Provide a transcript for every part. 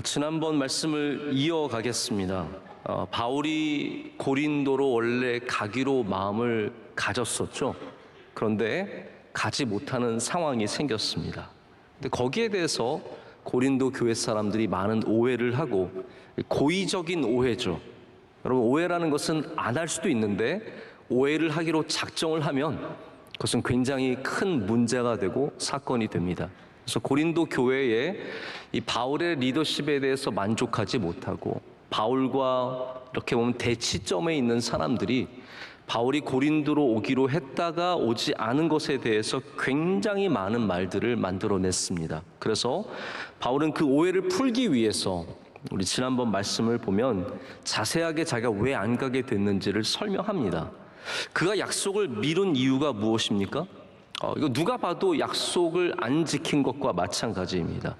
지난번 말씀을 이어가겠습니다. 바울이 고린도로 원래 가기로 마음을 가졌었죠. 그런데 가지 못하는 상황이 생겼습니다. 근데 거기에 대해서 고린도 교회 사람들이 많은 오해를 하고, 고의적인 오해죠. 여러분, 오해라는 것은 안 할 수도 있는데 오해를 하기로 작정을 하면 그것은 굉장히 큰 문제가 되고 사건이 됩니다. 그래서 고린도 교회에 이 바울의 리더십에 대해서 만족하지 못하고, 바울과 이렇게 보면 대치점에 있는 사람들이 바울이 고린도로 오기로 했다가 오지 않은 것에 대해서 굉장히 많은 말들을 만들어냈습니다. 그래서 바울은 그 오해를 풀기 위해서 우리 지난번 말씀을 보면 자세하게 자기가 왜 안 가게 됐는지를 설명합니다. 그가 약속을 미룬 이유가 무엇입니까? 이거 누가 봐도 약속을 안 지킨 것과 마찬가지입니다.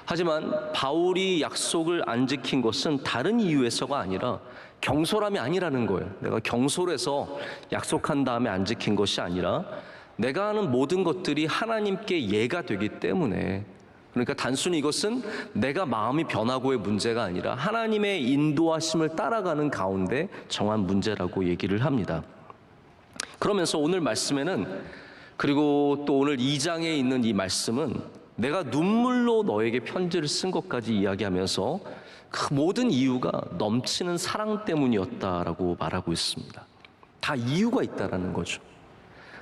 하지만 바울이 약속을 안 지킨 것은 다른 이유에서가 아니라 경솔함이 아니라는 거예요. 내가 경솔해서 약속한 다음에 안 지킨 것이 아니라 내가 하는 모든 것들이 하나님께 예가 되기 때문에, 그러니까 단순히 이것은 내가 마음이 변하고의 문제가 아니라 하나님의 인도하심을 따라가는 가운데 정한 문제라고 얘기를 합니다. 그러면서 오늘 말씀에는, 그리고 또 오늘 2장에 있는 이 말씀은 내가 눈물로 너에게 편지를 쓴 것까지 이야기하면서 그 모든 이유가 넘치는 사랑 때문이었다라고 말하고 있습니다. 다 이유가 있다라는 거죠.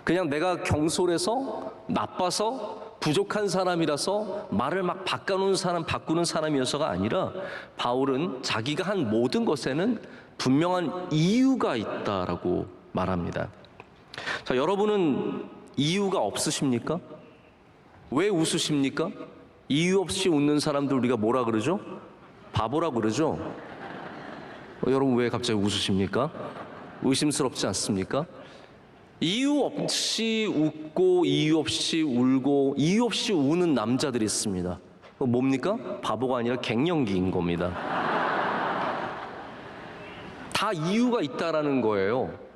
그냥 내가 경솔해서 나빠서 부족한 사람이라서 말을 막 바꾸는 사람이어서가 아니라, 바울은 자기가 한 모든 것에는 분명한 이유가 있다라고 말합니다. 자, 여러분은 이유가 없으십니까? 왜 웃으십니까? 이유 없이 웃는 사람들 우리가 뭐라 그러죠? 바보라고 그러죠? 여러분 왜 갑자기 웃으십니까? 의심스럽지 않습니까? 이유 없이 웃고 이유 없이 울고 이유 없이 우는 남자들이 있습니다. 뭡니까? 바보가 아니라 갱년기인 겁니다. 다 이유가 있다라는 거예요.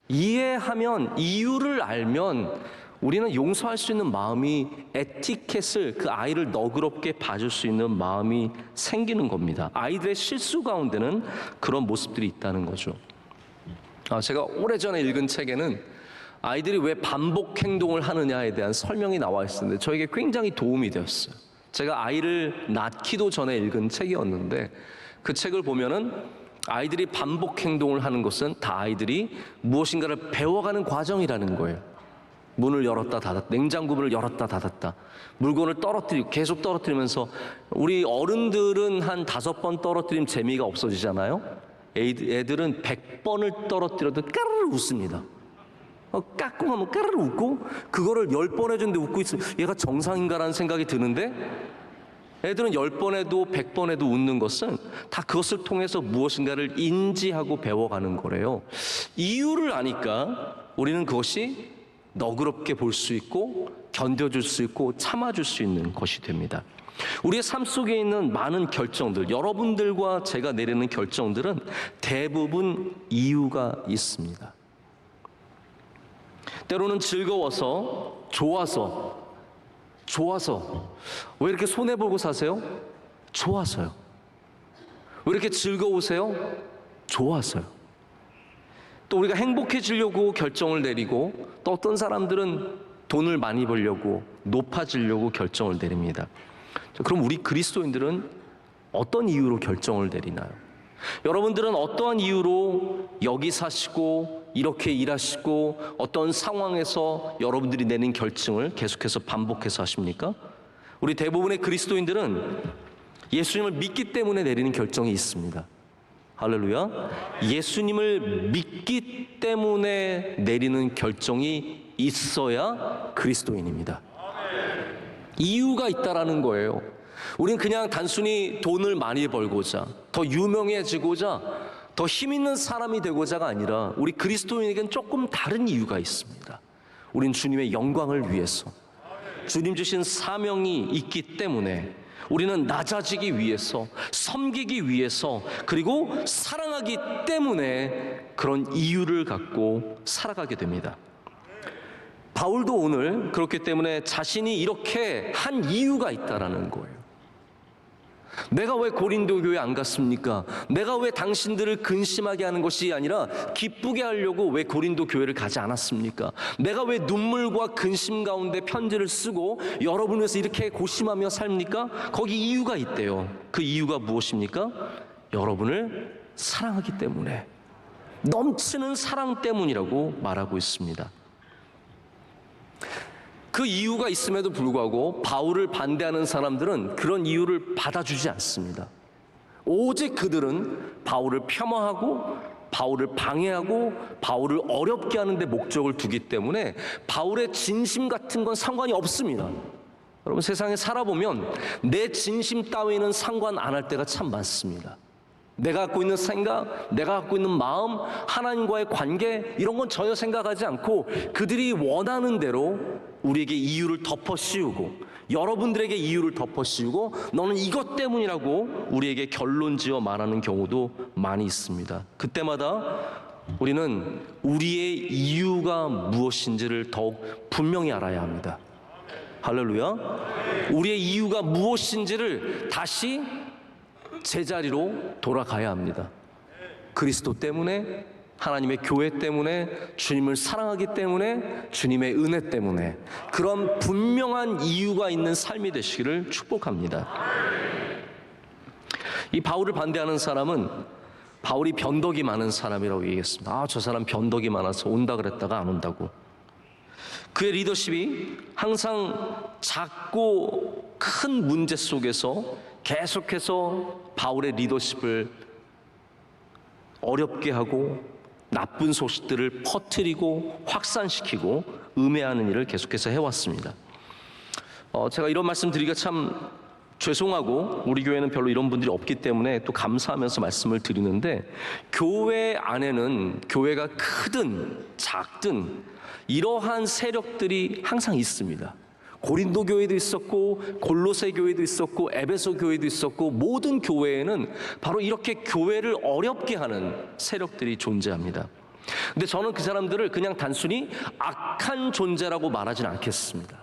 이해하면, 이유를 알면 우리는 용서할 수 있는 마음이, 에티켓을, 그 아이를 너그럽게 봐줄 수 있는 마음이 생기는 겁니다. 아이들의 실수 가운데는 그런 모습들이 있다는 거죠. 제가 오래전에 읽은 책에는 아이들이 왜 반복 행동을 하느냐에 대한 설명이 나와 있었는데 저에게 굉장히 도움이 되었어요. 제가 아이를 낳기도 전에 읽은 책이었는데, 그 책을 보면은 아이들이 반복 행동을 하는 것은 다 아이들이 무엇인가를 배워가는 과정이라는 거예요. 문을 열었다 닫았다, 냉장고 문을 열었다 닫았다, 물건을 떨어뜨리고 계속 떨어뜨리면서, 우리 어른들은 한 5번 떨어뜨리면 재미가 없어지잖아요. 애들은 100번을 떨어뜨려도 까르르 웃습니다. 깎고 하면 까르르 웃고, 그거를 10번 해줬는데 웃고 있으면 얘가 정상인가라는 생각이 드는데, 애들은 10번 해도 100번 해도 웃는 것은 다 그것을 통해서 무엇인가를 인지하고 배워가는 거래요. 이유를 아니까 우리는 그것이 너그럽게 볼 수 있고 견뎌줄 수 있고 참아줄 수 있는 것이 됩니다. 우리의 삶 속에 있는 많은 결정들, 여러분들과 제가 내리는 결정들은 대부분 이유가 있습니다. 때로는 즐거워서, 좋아서. 왜 이렇게 손해보고 사세요? 좋아서요. 왜 이렇게 즐거우세요? 좋아서요. 또 우리가 행복해지려고 결정을 내리고, 또 어떤 사람들은 돈을 많이 벌려고, 높아지려고 결정을 내립니다. 그럼 우리 그리스도인들은 어떤 이유로 결정을 내리나요? 여러분들은 어떠한 이유로 여기 사시고 이렇게 일하시고 어떤 상황에서 여러분들이 내는 결정을 계속해서 반복해서 하십니까? 우리 대부분의 그리스도인들은 예수님을 믿기 때문에 내리는 결정이 있습니다. 할렐루야. 예수님을 믿기 때문에 내리는 결정이 있어야 그리스도인입니다. 이유가 있다라는 거예요. 우린 그냥 단순히 돈을 많이 벌고자, 더 유명해지고자, 더 힘 있는 사람이 되고자가 아니라, 우리 그리스도인에겐 조금 다른 이유가 있습니다. 우린 주님의 영광을 위해서, 주님 주신 사명이 있기 때문에, 우리는 낮아지기 위해서, 섬기기 위해서, 그리고 사랑하기 때문에 그런 이유를 갖고 살아가게 됩니다. 바울도 오늘 그렇기 때문에 자신이 이렇게 한 이유가 있다라는 거예요. 내가 왜 고린도 교회 안 갔습니까? 내가 왜 당신들을 근심하게 하는 것이 아니라 기쁘게 하려고 왜 고린도 교회를 가지 않았습니까? 내가 왜 눈물과 근심 가운데 편지를 쓰고 여러분을 위해서 이렇게 고심하며 삽니까? 거기 이유가 있대요. 그 이유가 무엇입니까? 여러분을 사랑하기 때문에, 넘치는 사랑 때문이라고 말하고 있습니다. 그 이유가 있음에도 불구하고 바울을 반대하는 사람들은 그런 이유를 받아주지 않습니다. 오직 그들은 바울을 폄하하고 바울을 방해하고 바울을 어렵게 하는 데 목적을 두기 때문에 바울의 진심 같은 건 상관이 없습니다. 여러분, 세상에 살아보면 내 진심 따위는 상관 안 할 때가 참 많습니다. 내가 갖고 있는 생각, 내가 갖고 있는 마음, 하나님과의 관계, 이런 건 전혀 생각하지 않고 그들이 원하는 대로 우리에게 이유를 덮어씌우고, 여러분들에게 이유를 덮어씌우고, 너는 이것 때문이라고 우리에게 결론지어 말하는 경우도 많이 있습니다. 그때마다 우리는 우리의 이유가 무엇인지를 더욱 분명히 알아야 합니다. 할렐루야. 우리의 이유가 무엇인지를 다시 제자리로 돌아가야 합니다. 그리스도 때문에, 하나님의 교회 때문에, 주님을 사랑하기 때문에, 주님의 은혜 때문에, 그런 분명한 이유가 있는 삶이 되시기를 축복합니다. 이 바울을 반대하는 사람은 바울이 변덕이 많은 사람이라고 얘기했습니다. 저 사람 변덕이 많아서 온다 그랬다가 안 온다고. 그의 리더십이 항상 작고 큰 문제 속에서 계속해서 바울의 리더십을 어렵게 하고 나쁜 소식들을 퍼뜨리고 확산시키고 음해하는 일을 계속해서 해왔습니다. 제가 이런 말씀 드리기가 참 죄송하고 우리 교회는 별로 이런 분들이 없기 때문에 또 감사하면서 말씀을 드리는데, 교회 안에는 교회가 크든 작든 이러한 세력들이 항상 있습니다. 고린도 교회도 있었고, 골로새 교회도 있었고, 에베소 교회도 있었고, 모든 교회에는 바로 이렇게 교회를 어렵게 하는 세력들이 존재합니다. 근데 저는 그 사람들을 그냥 단순히 악한 존재라고 말하진 않겠습니다.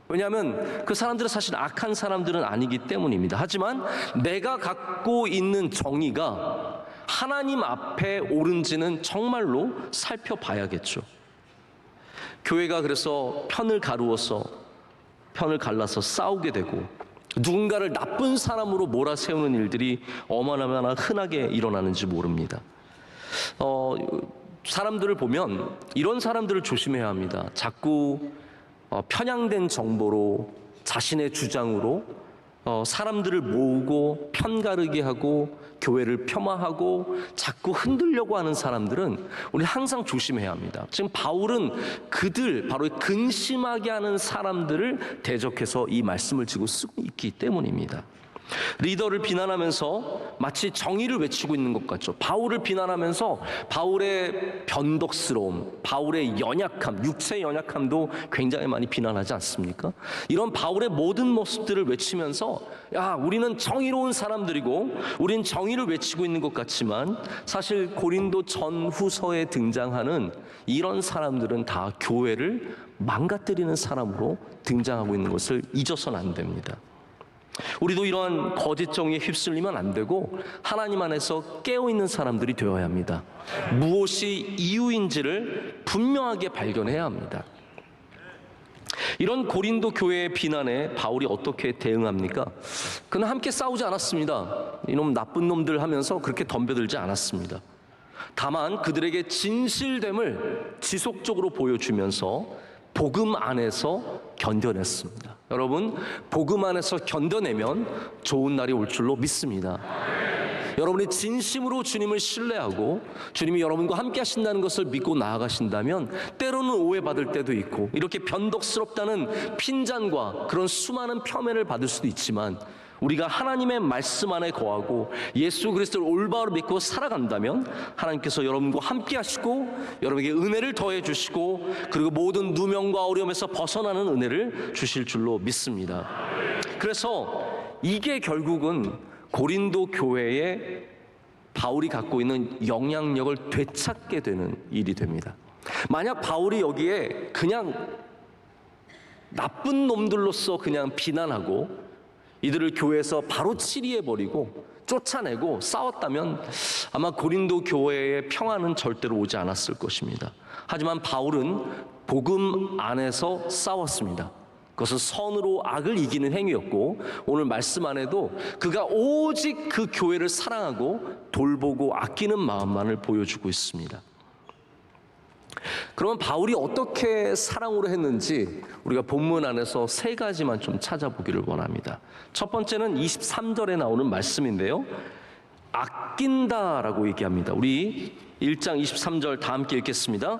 왜냐하면 그 사람들은 사실 악한 사람들은 아니기 때문입니다. 하지만 내가 갖고 있는 정의가 하나님 앞에 옳은지는 정말로 살펴봐야겠죠. 교회가 그래서 편을 갈라서 싸우게 되고 누군가를 나쁜 사람으로 몰아세우는 일들이 얼마나 흔하게 일어나는지 모릅니다. 사람들을 보면 이런 사람들을 조심해야 합니다. 자꾸 편향된 정보로, 자신의 주장으로 사람들을 모으고 편가르게 하고 교회를 폄하하고 자꾸 흔들려고 하는 사람들은 우리 항상 조심해야 합니다. 지금 바울은 그들, 바로 근심하게 하는 사람들을 대적해서 이 말씀을 지고 쓰고 있기 때문입니다. 리더를 비난하면서 마치 정의를 외치고 있는 것 같죠. 바울을 비난하면서 바울의 변덕스러움, 바울의 연약함, 육체의 연약함도 굉장히 많이 비난하지 않습니까? 이런 바울의 모든 모습들을 외치면서 우리는 정의로운 사람들이고 우린 정의를 외치고 있는 것 같지만, 사실 고린도 전후서에 등장하는 이런 사람들은 다 교회를 망가뜨리는 사람으로 등장하고 있는 것을 잊어서는 안 됩니다. 우리도 이러한 거짓 정의에 휩쓸리면 안 되고 하나님 안에서 깨어있는 사람들이 되어야 합니다. 무엇이 이유인지를 분명하게 발견해야 합니다. 이런 고린도 교회의 비난에 바울이 어떻게 대응합니까? 그는 함께 싸우지 않았습니다. 이놈 나쁜 놈들 하면서 그렇게 덤벼들지 않았습니다. 다만 그들에게 진실됨을 지속적으로 보여주면서 복음 안에서 견뎌냈습니다. 여러분, 복음 안에서 견뎌내면 좋은 날이 올 줄로 믿습니다. 여러분이 진심으로 주님을 신뢰하고 주님이 여러분과 함께 하신다는 것을 믿고 나아가신다면 때로는 오해받을 때도 있고 이렇게 변덕스럽다는 핀잔과 그런 수많은 폄훼를 받을 수도 있지만, 우리가 하나님의 말씀 안에 거하고 예수 그리스도를 올바로 믿고 살아간다면 하나님께서 여러분과 함께 하시고 여러분에게 은혜를 더해 주시고, 그리고 모든 누명과 어려움에서 벗어나는 은혜를 주실 줄로 믿습니다. 그래서 이게 결국은 고린도 교회에 바울이 갖고 있는 영향력을 되찾게 되는 일이 됩니다. 만약 바울이 여기에 그냥 나쁜 놈들로서 그냥 비난하고 이들을 교회에서 바로 치리해버리고 쫓아내고 싸웠다면 아마 고린도 교회의 평안은 절대로 오지 않았을 것입니다. 하지만 바울은 복음 안에서 싸웠습니다. 그것은 선으로 악을 이기는 행위였고, 오늘 말씀 안에도 그가 오직 그 교회를 사랑하고 돌보고 아끼는 마음만을 보여주고 있습니다. 그러면 바울이 어떻게 사랑으로 했는지 우리가 본문 안에서 세 가지만 좀 찾아보기를 원합니다. 첫 번째는 23절에 나오는 말씀인데요, 아낀다라고 얘기합니다. 우리 1장 23절 다 함께 읽겠습니다.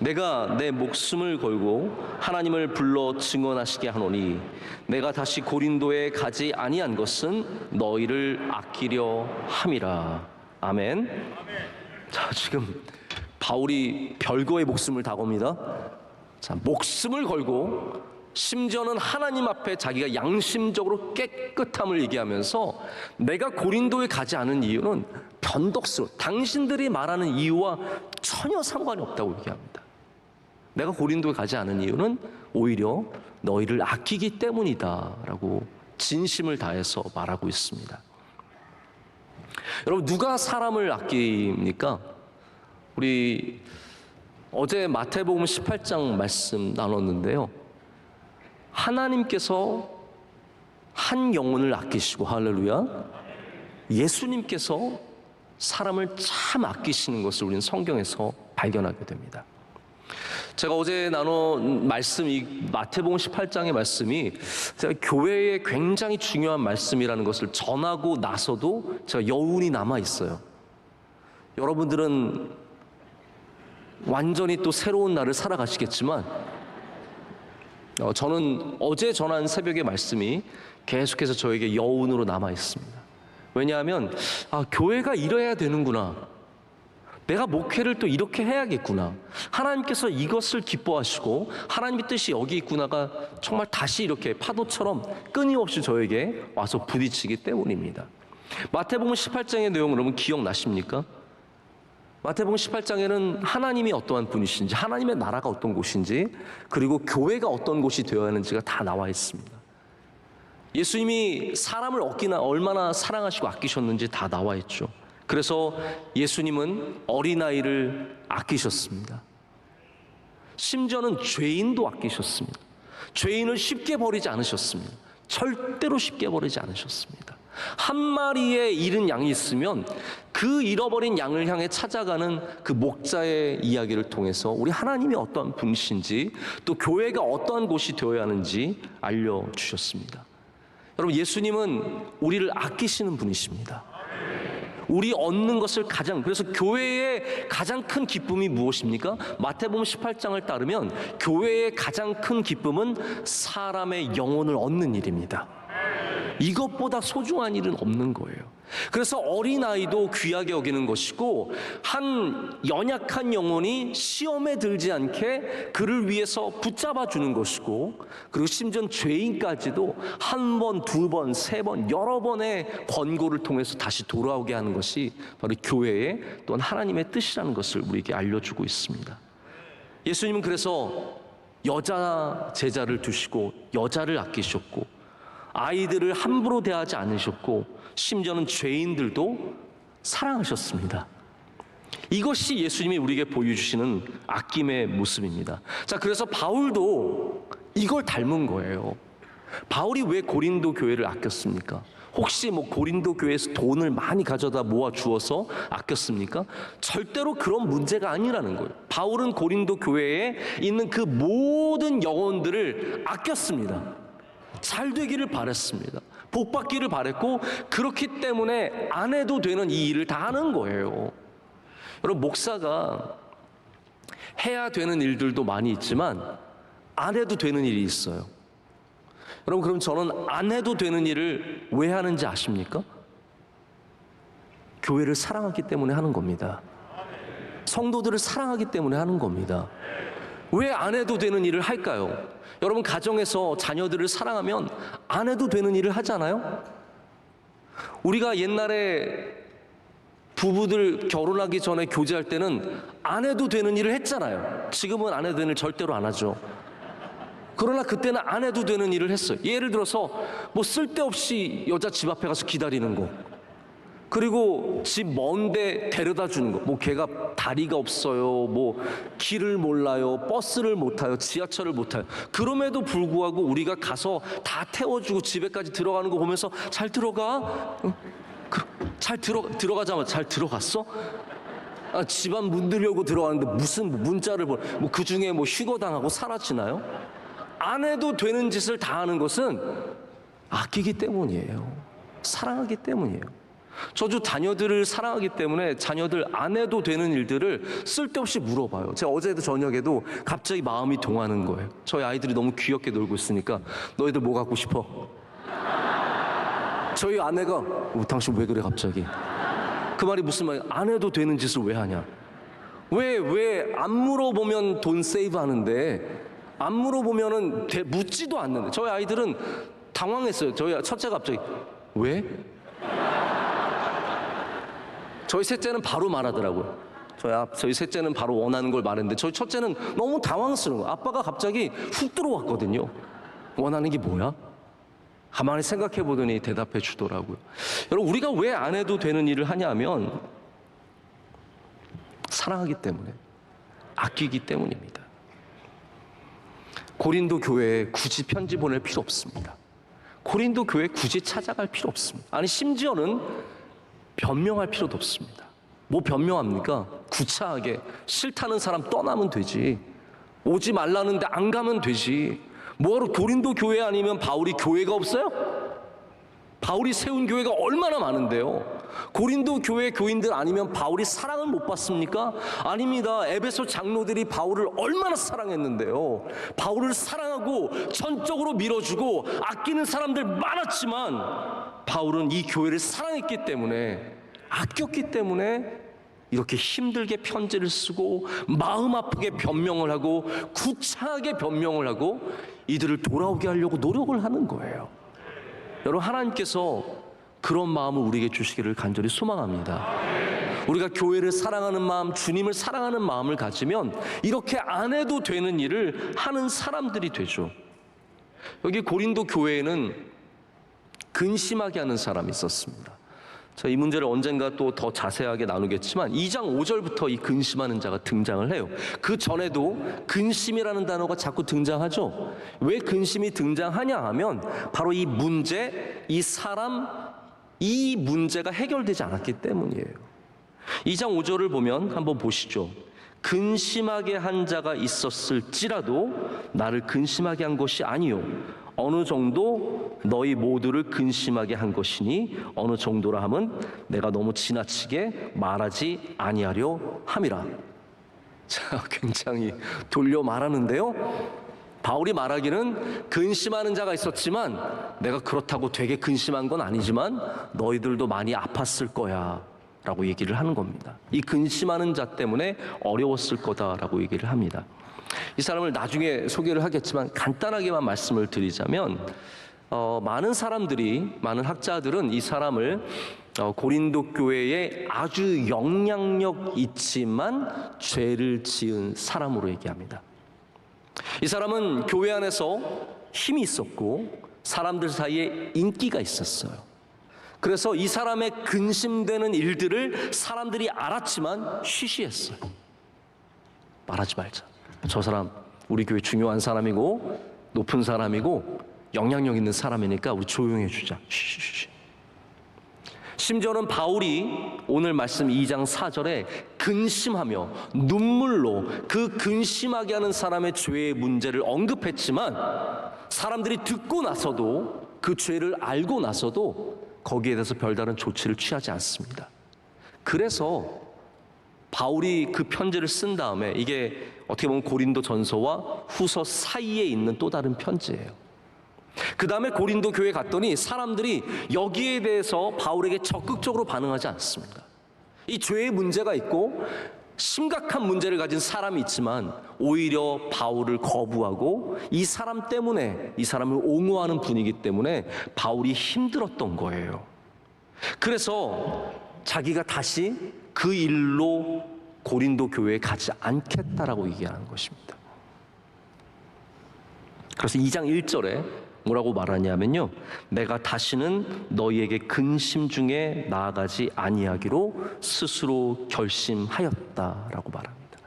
내가 내 목숨을 걸고 하나님을 불러 증언하시게 하노니 내가 다시 고린도에 가지 아니한 것은 너희를 아끼려 함이라. 아멘. 자, 지금 바울이 별거의 목숨을 다 겁니다. 자, 목숨을 걸고 심지어는 하나님 앞에 자기가 양심적으로 깨끗함을 얘기하면서 내가 고린도에 가지 않은 이유는 변덕스러워, 당신들이 말하는 이유와 전혀 상관이 없다고 얘기합니다. 내가 고린도에 가지 않은 이유는 오히려 너희를 아끼기 때문이다 라고 진심을 다해서 말하고 있습니다. 여러분, 누가 사람을 아낍니까? 우리 어제 마태복음 18장 말씀 나눴는데요, 하나님께서 한 영혼을 아끼시고, 할렐루야, 예수님께서 사람을 참 아끼시는 것을 우리는 성경에서 발견하게 됩니다. 제가 어제 나눈 말씀, 이 마태복음 18장의 말씀이 제가 교회에 굉장히 중요한 말씀이라는 것을 전하고 나서도 제가 여운이 남아 있어요. 여러분들은 완전히 또 새로운 날을 살아가시겠지만 저는 어제 전한 새벽의 말씀이 계속해서 저에게 여운으로 남아 있습니다. 왜냐하면 교회가 이래야 되는구나, 내가 목회를 또 이렇게 해야겠구나, 하나님께서 이것을 기뻐하시고 하나님의 뜻이 여기 있구나가 정말 다시 이렇게 파도처럼 끊임없이 저에게 와서 부딪히기 때문입니다. 마태복음 18장의 내용 여러분 기억나십니까? 마태복음 18장에는 하나님이 어떠한 분이신지, 하나님의 나라가 어떤 곳인지, 그리고 교회가 어떤 곳이 되어야 하는지가 다 나와 있습니다. 예수님이 사람을 얼마나 사랑하시고 아끼셨는지 다 나와 있죠. 그래서 예수님은 어린아이를 아끼셨습니다. 심지어는 죄인도 아끼셨습니다. 죄인을 쉽게 버리지 않으셨습니다. 절대로 쉽게 버리지 않으셨습니다. 한 마리의 잃은 양이 있으면 그 잃어버린 양을 향해 찾아가는 그 목자의 이야기를 통해서 우리 하나님이 어떠한 분이신지, 또 교회가 어떠한 곳이 되어야 하는지 알려주셨습니다. 여러분, 예수님은 우리를 아끼시는 분이십니다. 우리 얻는 것을 그래서 교회의 가장 큰 기쁨이 무엇입니까? 마태복음 18장을 따르면 교회의 가장 큰 기쁨은 사람의 영혼을 얻는 일입니다. 이것보다 소중한 일은 없는 거예요. 그래서 어린아이도 귀하게 여기는 것이고, 한 연약한 영혼이 시험에 들지 않게 그를 위해서 붙잡아 주는 것이고, 그리고 심지어 죄인까지도 한 번, 두 번, 세 번, 여러 번의 권고를 통해서 다시 돌아오게 하는 것이 바로 교회의 또한 하나님의 뜻이라는 것을 우리에게 알려주고 있습니다. 예수님은 그래서 여자 제자를 두시고 여자를 아끼셨고, 아이들을 함부로 대하지 않으셨고, 심지어는 죄인들도 사랑하셨습니다. 이것이 예수님이 우리에게 보여주시는 아낌의 모습입니다. 자, 그래서 바울도 이걸 닮은 거예요. 바울이 왜 고린도 교회를 아꼈습니까? 혹시 고린도 교회에서 돈을 많이 가져다 모아 주어서 아꼈습니까? 절대로 그런 문제가 아니라는 거예요. 바울은 고린도 교회에 있는 그 모든 영혼들을 아꼈습니다. 잘 되기를 바랬습니다. 복 받기를 바랬고, 그렇기 때문에 안 해도 되는 이 일을 다 하는 거예요. 여러분, 목사가 해야 되는 일들도 많이 있지만 안 해도 되는 일이 있어요. 여러분, 그럼 저는 안 해도 되는 일을 왜 하는지 아십니까? 교회를 사랑하기 때문에 하는 겁니다. 성도들을 사랑하기 때문에 하는 겁니다. 왜 안 해도 되는 일을 할까요? 여러분, 가정에서 자녀들을 사랑하면 안 해도 되는 일을 하잖아요. 우리가 옛날에 부부들 결혼하기 전에 교제할 때는 안 해도 되는 일을 했잖아요. 지금은 안 해도 되는 일 절대로 안 하죠. 그러나 그때는 안 해도 되는 일을 했어요. 예를 들어서 뭐 쓸데없이 여자 집 앞에 가서 기다리는 거, 그리고 집 먼데 데려다 주는 거. 뭐 걔가 다리가 없어요, 뭐 길을 몰라요, 버스를 못 타요, 지하철을 못 타요. 그럼에도 불구하고 우리가 가서 다 태워주고 집에까지 들어가는 거 보면서 잘 들어가? 들어가자마자 잘 들어갔어? 집안 문 열고 들어가는데 무슨 문자를 뭐 그 중에 뭐 휴거당하고 사라지나요? 안 해도 되는 짓을 다 하는 것은 아끼기 때문이에요. 사랑하기 때문이에요. 저도 자녀들을 사랑하기 때문에 자녀들 안 해도 되는 일들을 쓸데없이 물어봐요. 제가 어제도 저녁에도 갑자기 마음이 동하는 거예요. 저희 아이들이 너무 귀엽게 놀고 있으니까 너희들 뭐 갖고 싶어? 저희 아내가 당신 왜 그래 갑자기? 그 말이 무슨 말이야? 안 해도 되는 짓을 왜 하냐? 왜 안 물어보면 돈 세이브 하는데 안 물어보면은 묻지도 않는데. 저희 아이들은 당황했어요. 저희 첫째가 갑자기 왜? 저희 셋째는 바로 말하더라고요. 저희 셋째는 바로 원하는 걸 말했는데 저희 첫째는 너무 당황스러운 거예요. 아빠가 갑자기 훅 들어왔거든요. 원하는 게 뭐야? 가만히 생각해 보더니 대답해 주더라고요. 여러분, 우리가 왜 안 해도 되는 일을 하냐면 사랑하기 때문에, 아끼기 때문입니다. 고린도 교회에 굳이 편지 보낼 필요 없습니다. 고린도 교회에 굳이 찾아갈 필요 없습니다. 아니, 심지어는 변명할 필요도 없습니다. 뭐 변명합니까? 구차하게 싫다는 사람 떠나면 되지. 오지 말라는데 안 가면 되지. 뭐하러 고린도 교회 아니면 바울이 교회가 없어요? 바울이 세운 교회가 얼마나 많은데요. 고린도 교회 교인들 아니면 바울이 사랑을 못 받습니까? 아닙니다. 에베소 장로들이 바울을 얼마나 사랑했는데요. 바울을 사랑하고 전적으로 밀어주고 아끼는 사람들 많았지만 바울은 이 교회를 사랑했기 때문에, 아꼈기 때문에 이렇게 힘들게 편지를 쓰고 마음 아프게 변명을 하고 구차하게 변명을 하고 이들을 돌아오게 하려고 노력을 하는 거예요. 여러분, 하나님께서 그런 마음을 우리에게 주시기를 간절히 소망합니다. 우리가 교회를 사랑하는 마음, 주님을 사랑하는 마음을 가지면 이렇게 안 해도 되는 일을 하는 사람들이 되죠. 여기 고린도 교회에는 근심하게 하는 사람이 있었습니다. 이 문제를 언젠가 또 더 자세하게 나누겠지만 2장 5절부터 이 근심하는 자가 등장을 해요. 그 전에도 근심이라는 단어가 자꾸 등장하죠. 왜 근심이 등장하냐 하면 바로 이 문제, 이 사람, 이 문제가 해결되지 않았기 때문이에요. 2장 5절을 보면 한번 보시죠. 근심하게 한 자가 있었을지라도 나를 근심하게 한 것이 아니요 어느 정도 너희 모두를 근심하게 한 것이니 어느 정도라 함은 내가 너무 지나치게 말하지 아니하려 함이라. 자, 굉장히 돌려 말하는데요. 바울이 말하기는 근심하는 자가 있었지만 내가 그렇다고 되게 근심한 건 아니지만 너희들도 많이 아팠을 거야 라고 얘기를 하는 겁니다. 이 근심하는 자 때문에 어려웠을 거다라고 얘기를 합니다. 이 사람을 나중에 소개를 하겠지만 간단하게만 말씀을 드리자면 많은 학자들은 이 사람을 고린도 교회에 아주 영향력 있지만 죄를 지은 사람으로 얘기합니다. 이 사람은 교회 안에서 힘이 있었고 사람들 사이에 인기가 있었어요. 그래서 이 사람의 근심되는 일들을 사람들이 알았지만 쉬쉬했어요. 말하지 말자. 저 사람 우리 교회 중요한 사람이고 높은 사람이고 영향력 있는 사람이니까 우리 조용히 해주자. 쉬쉬쉬. 심지어는 바울이 오늘 말씀 2장 4절에 근심하며 눈물로 그 근심하게 하는 사람의 죄의 문제를 언급했지만 사람들이 듣고 나서도, 그 죄를 알고 나서도 거기에 대해서 별다른 조치를 취하지 않습니다. 그래서 바울이 그 편지를 쓴 다음에, 이게 어떻게 보면 고린도 전서와 후서 사이에 있는 또 다른 편지예요. 그 다음에 고린도 교회에 갔더니 사람들이 여기에 대해서 바울에게 적극적으로 반응하지 않습니다. 이 죄의 문제가 있고 심각한 문제를 가진 사람이 있지만 오히려 바울을 거부하고 이 사람 때문에, 이 사람을 옹호하는 분위기 때문에 바울이 힘들었던 거예요. 그래서 자기가 다시 그 일로 고린도 교회에 가지 않겠다라고 얘기하는 것입니다. 그래서 2장 1절에 뭐라고 말하냐면요, 내가 다시는 너희에게 근심 중에 나아가지 아니하기로 스스로 결심하였다라고 말합니다.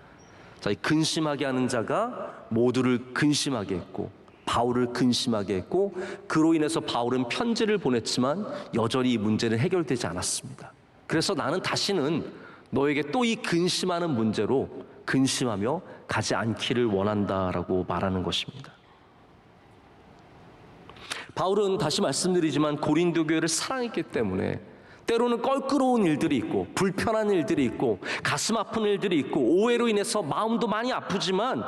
자, 이 근심하게 하는 자가 모두를 근심하게 했고 바울을 근심하게 했고, 그로 인해서 바울은 편지를 보냈지만 여전히 이 문제는 해결되지 않았습니다. 그래서 나는 다시는 너에게 또 이 근심하는 문제로 근심하며 가지 않기를 원한다라고 말하는 것입니다. 바울은 다시 말씀드리지만 고린도 교회를 사랑했기 때문에 때로는 껄끄러운 일들이 있고 불편한 일들이 있고 가슴 아픈 일들이 있고 오해로 인해서 마음도 많이 아프지만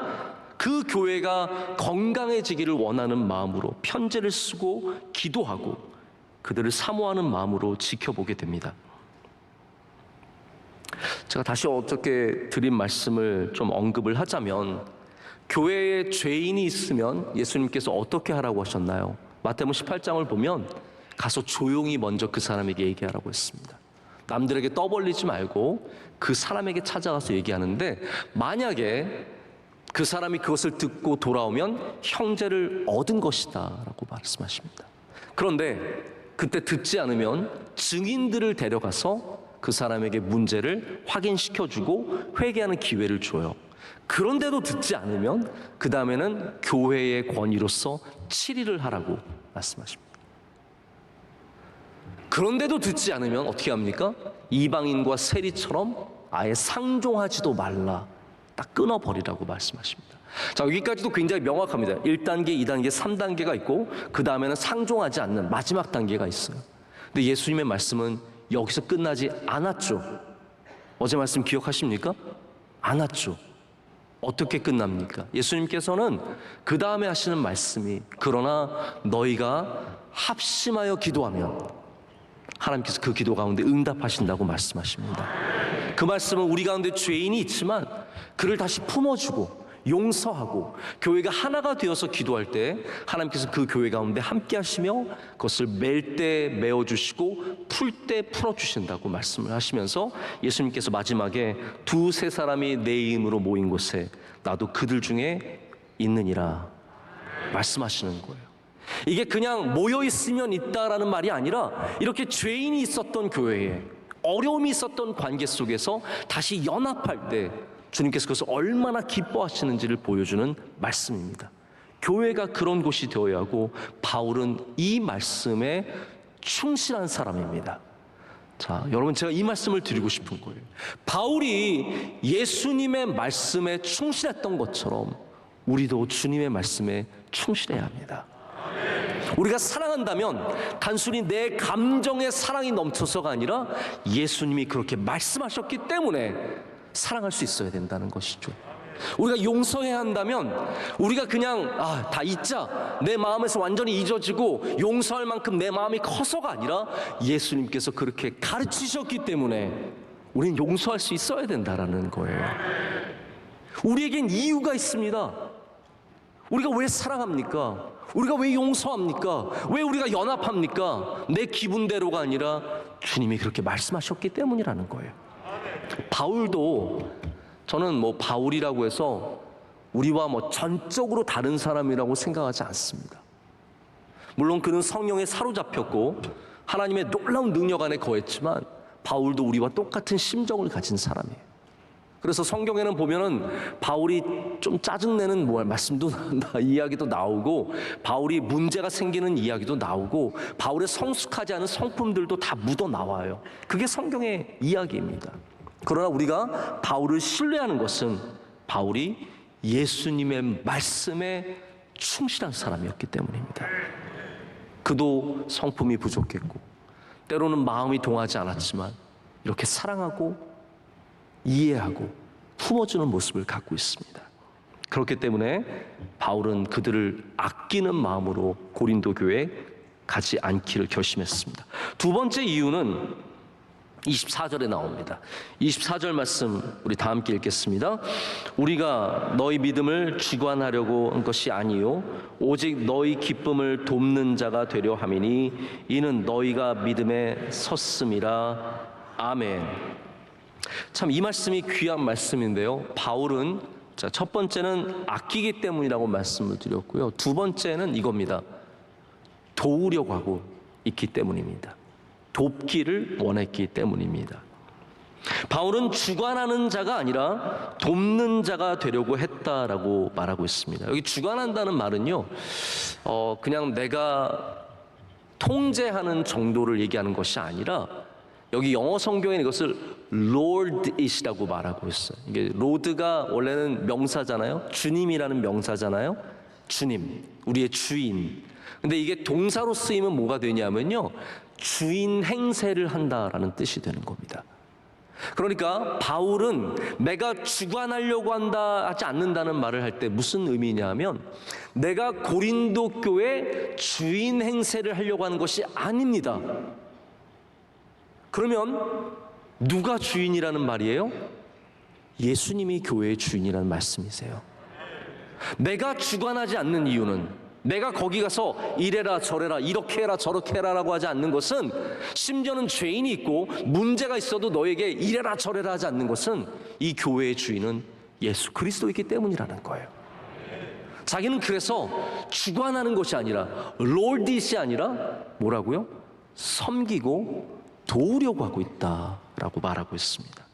그 교회가 건강해지기를 원하는 마음으로 편지를 쓰고 기도하고 그들을 사모하는 마음으로 지켜보게 됩니다. 제가 다시 어떻게 드린 말씀을 좀 언급을 하자면, 교회에 죄인이 있으면 예수님께서 어떻게 하라고 하셨나요? 마태복음 18장을 보면 가서 조용히 먼저 그 사람에게 얘기하라고 했습니다. 남들에게 떠벌리지 말고 그 사람에게 찾아가서 얘기하는데, 만약에 그 사람이 그것을 듣고 돌아오면 형제를 얻은 것이다 라고 말씀하십니다. 그런데 그때 듣지 않으면 증인들을 데려가서 그 사람에게 문제를 확인시켜주고 회개하는 기회를 줘요. 그런데도 듣지 않으면 그 다음에는 교회의 권위로서 치리를 하라고 말씀하십니다. 그런데도 듣지 않으면 어떻게 합니까? 이방인과 세리처럼 아예 상종하지도 말라, 딱 끊어버리라고 말씀하십니다. 자, 여기까지도 굉장히 명확합니다. 1단계, 2단계, 3단계가 있고 그 다음에는 상종하지 않는 마지막 단계가 있어요. 근데 예수님의 말씀은 여기서 끝나지 않았죠. 어제 말씀 기억하십니까? 않았죠. 어떻게 끝납니까? 예수님께서는 그 다음에 하시는 말씀이, 그러나 너희가 합심하여 기도하면 하나님께서 그 기도 가운데 응답하신다고 말씀하십니다. 그 말씀은 우리 가운데 죄인이 있지만 그를 다시 품어주고 용서하고 교회가 하나가 되어서 기도할 때 하나님께서 그 교회 가운데 함께 하시며 그것을 맬 때 메어주시고 풀 때 풀어주신다고 말씀을 하시면서 예수님께서 마지막에 두세 사람이 내 이름으로 모인 곳에 나도 그들 중에 있느니라 말씀하시는 거예요. 이게 그냥 모여 있으면 있다라는 말이 아니라 이렇게 죄인이 있었던 교회에, 어려움이 있었던 관계 속에서 다시 연합할 때 주님께서 그것을 얼마나 기뻐하시는지를 보여주는 말씀입니다. 교회가 그런 곳이 되어야 하고 바울은 이 말씀에 충실한 사람입니다. 자, 여러분, 제가 이 말씀을 드리고 싶은 거예요. 바울이 예수님의 말씀에 충실했던 것처럼 우리도 주님의 말씀에 충실해야 합니다. 우리가 사랑한다면 단순히 내 감정의 사랑이 넘쳐서가 아니라 예수님이 그렇게 말씀하셨기 때문에 사랑할 수 있어야 된다는 것이죠. 우리가 용서해야 한다면 우리가 그냥 다 잊자, 내 마음에서 완전히 잊어지고 용서할 만큼 내 마음이 커서가 아니라 예수님께서 그렇게 가르치셨기 때문에 우리는 용서할 수 있어야 된다는 거예요. 우리에겐 이유가 있습니다. 우리가 왜 사랑합니까? 우리가 왜 용서합니까? 왜 우리가 연합합니까? 내 기분대로가 아니라 주님이 그렇게 말씀하셨기 때문이라는 거예요. 바울도, 저는 바울이라고 해서 우리와 전적으로 다른 사람이라고 생각하지 않습니다. 물론 그는 성령에 사로잡혔고 하나님의 놀라운 능력 안에 거했지만 바울도 우리와 똑같은 심정을 가진 사람이에요. 그래서 성경에는 보면은 바울이 좀 짜증내는 말씀도 이야기도 나오고, 바울이 문제가 생기는 이야기도 나오고, 바울의 성숙하지 않은 성품들도 다 묻어 나와요. 그게 성경의 이야기입니다. 그러나 우리가 바울을 신뢰하는 것은 바울이 예수님의 말씀에 충실한 사람이었기 때문입니다. 그도 성품이 부족했고 때로는 마음이 동하지 않았지만 이렇게 사랑하고 이해하고 품어주는 모습을 갖고 있습니다. 그렇기 때문에 바울은 그들을 아끼는 마음으로 고린도 교회에 가지 않기를 결심했습니다. 두 번째 이유는 24절에 나옵니다. 24절 말씀 우리 다 함께 읽겠습니다. 우리가 너희 믿음을 쥐관하려고 한 것이 아니요 오직 너희 기쁨을 돕는 자가 되려 함이니 이는 너희가 믿음에 섰음이라. 아멘. 참 이 말씀이 귀한 말씀인데요, 바울은 자, 첫 번째는 아끼기 때문이라고 말씀을 드렸고요. 두 번째는 이겁니다. 도우려고 하고 있기 때문입니다. 돕기를 원했기 때문입니다. 바울은 주관하는 자가 아니라 돕는 자가 되려고 했다라고 말하고 있습니다. 여기 주관한다는 말은요, 그냥 내가 통제하는 정도를 얘기하는 것이 아니라 여기 영어 성경에는 이것을 Lord이시라고 말하고 있어요. 이게 Lord가 원래는 명사잖아요. 주님이라는 명사잖아요. 주님, 우리의 주인. 근데 이게 동사로 쓰이면 뭐가 되냐면요, 주인 행세를 한다라는 뜻이 되는 겁니다. 그러니까 바울은 내가 주관하려고 하지 않는다는 말을 할 때 무슨 의미냐면, 내가 고린도 교회 주인 행세를 하려고 하는 것이 아닙니다. 그러면 누가 주인이라는 말이에요? 예수님이 교회의 주인이라는 말씀이세요. 내가 주관하지 않는 이유는, 내가 거기 가서 이래라 저래라 이렇게 해라 저렇게 해라라고 하지 않는 것은, 심지어는 죄인이 있고 문제가 있어도 너에게 이래라 저래라 하지 않는 것은, 이 교회의 주인은 예수 그리스도이기 때문이라는 거예요. 자기는 그래서 주관하는 것이 아니라, 롤디시 아니라 뭐라고요? 섬기고 도우려고 하고 있다라고 말하고 있습니다.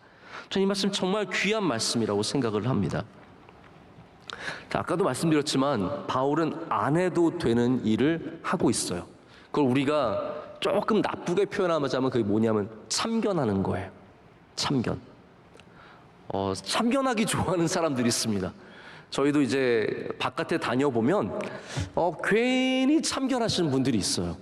저는 이 말씀 정말 귀한 말씀이라고 생각을 합니다. 자, 아까도 말씀드렸지만 바울은 안 해도 되는 일을 하고 있어요. 그걸 우리가 조금 나쁘게 표현하자면 그게 뭐냐면 참견하는 거예요. 참견. 참견하기 좋아하는 사람들이 있습니다. 저희도 이제 바깥에 다녀보면 괜히 참견하시는 분들이 있어요.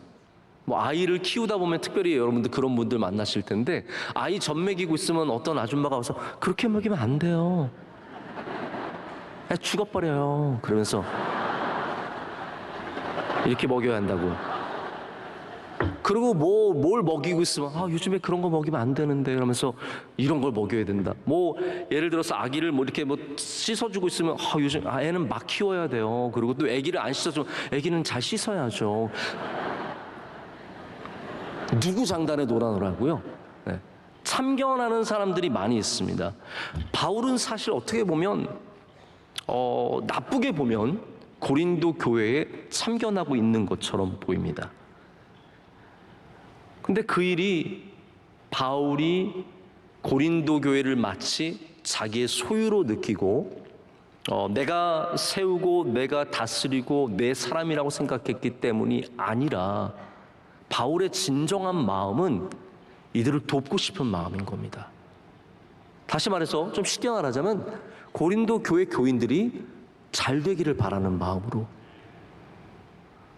뭐 아이를 키우다 보면 특별히 여러분들 그런 분들 만나실 텐데, 아이 젖 먹이고 있으면 어떤 아줌마가 와서 그렇게 먹이면 안 돼요. 죽어버려요. 그러면서 이렇게 먹여야 한다고. 그리고 뭘 먹이고 있으면 요즘에 그런 거 먹이면 안 되는데, 그러면서 이런 걸 먹여야 된다. 뭐 예를 들어서 아기를 뭐 이렇게 뭐 씻어주고 있으면 요즘 애는 막 키워야 돼요. 그리고 또 아기를 안 씻어주면 아기는 잘 씻어야죠. 누구 장단에 놀아놓으라고요? 네. 참견하는 사람들이 많이 있습니다. 바울은 사실 어떻게 보면 나쁘게 보면 고린도 교회에 참견하고 있는 것처럼 보입니다. 근데 그 일이 바울이 고린도 교회를 마치 자기의 소유로 느끼고 내가 세우고 내가 다스리고 내 사람이라고 생각했기 때문이 아니라, 바울의 진정한 마음은 이들을 돕고 싶은 마음인 겁니다. 다시 말해서 좀 쉽게 말하자면 고린도 교회 교인들이 잘 되기를 바라는 마음으로,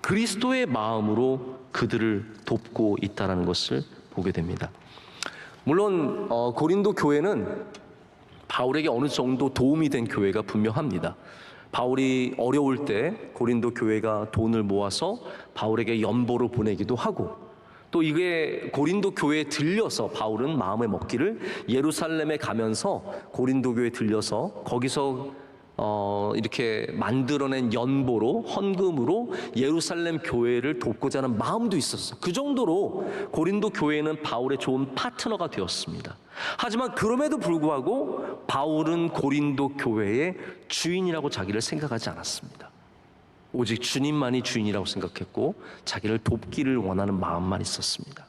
그리스도의 마음으로 그들을 돕고 있다는 것을 보게 됩니다. 물론 고린도 교회는 바울에게 어느 정도 도움이 된 교회가 분명합니다. 바울이 어려울 때 고린도 교회가 돈을 모아서 바울에게 연보를 보내기도 하고, 또 이게 고린도 교회에 들려서 바울은 마음에 먹기를 예루살렘에 가면서 고린도 교회에 들려서 거기서 이렇게 만들어낸 연보로, 헌금으로 예루살렘 교회를 돕고자 하는 마음도 있었어. 그 정도로 고린도 교회는 바울의 좋은 파트너가 되었습니다. 하지만 그럼에도 불구하고 바울은 고린도 교회의 주인이라고 자기를 생각하지 않았습니다. 오직 주님만이 주인이라고 생각했고 자기를 돕기를 원하는 마음만 있었습니다.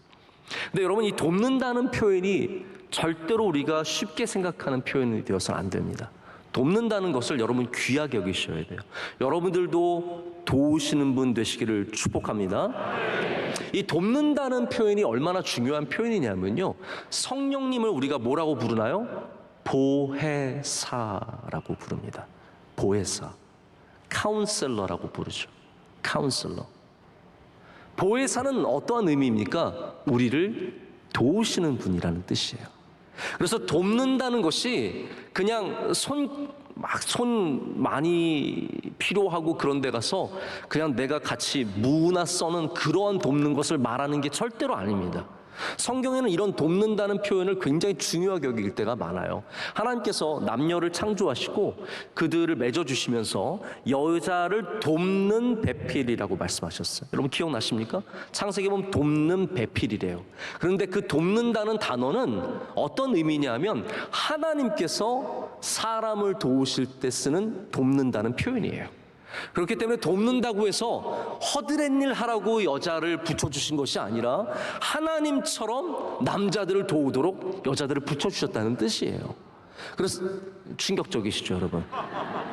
근데 여러분, 이 돕는다는 표현이 절대로 우리가 쉽게 생각하는 표현이 되어서는 안 됩니다. 돕는다는 것을 여러분 귀하게 여기셔야 돼요. 여러분들도 도우시는 분 되시기를 축복합니다. 이 돕는다는 표현이 얼마나 중요한 표현이냐면요, 성령님을 우리가 뭐라고 부르나요? 보혜사라고 부릅니다. 보혜사, 카운셀러라고 부르죠. 카운셀러. 보혜사는 어떠한 의미입니까? 우리를 도우시는 분이라는 뜻이에요. 그래서 돕는다는 것이 그냥 손 많이 필요하고 그런 데 가서 그냥 내가 같이 무나 써는 그러한 돕는 것을 말하는 게 절대로 아닙니다. 성경에는 이런 돕는다는 표현을 굉장히 중요하게 여길 때가 많아요. 하나님께서 남녀를 창조하시고 그들을 맺어주시면서 여자를 돕는 배필이라고 말씀하셨어요. 여러분 기억나십니까? 창세기 보면 돕는 배필이래요. 그런데 그 돕는다는 단어는 어떤 의미냐면 하나님께서 사람을 도우실 때 쓰는 돕는다는 표현이에요. 그렇기 때문에 돕는다고 해서 허드렛 일 하라고 여자를 붙여주신 것이 아니라 하나님처럼 남자들을 도우도록 여자들을 붙여주셨다는 뜻이에요. 그래서 충격적이시죠, 여러분?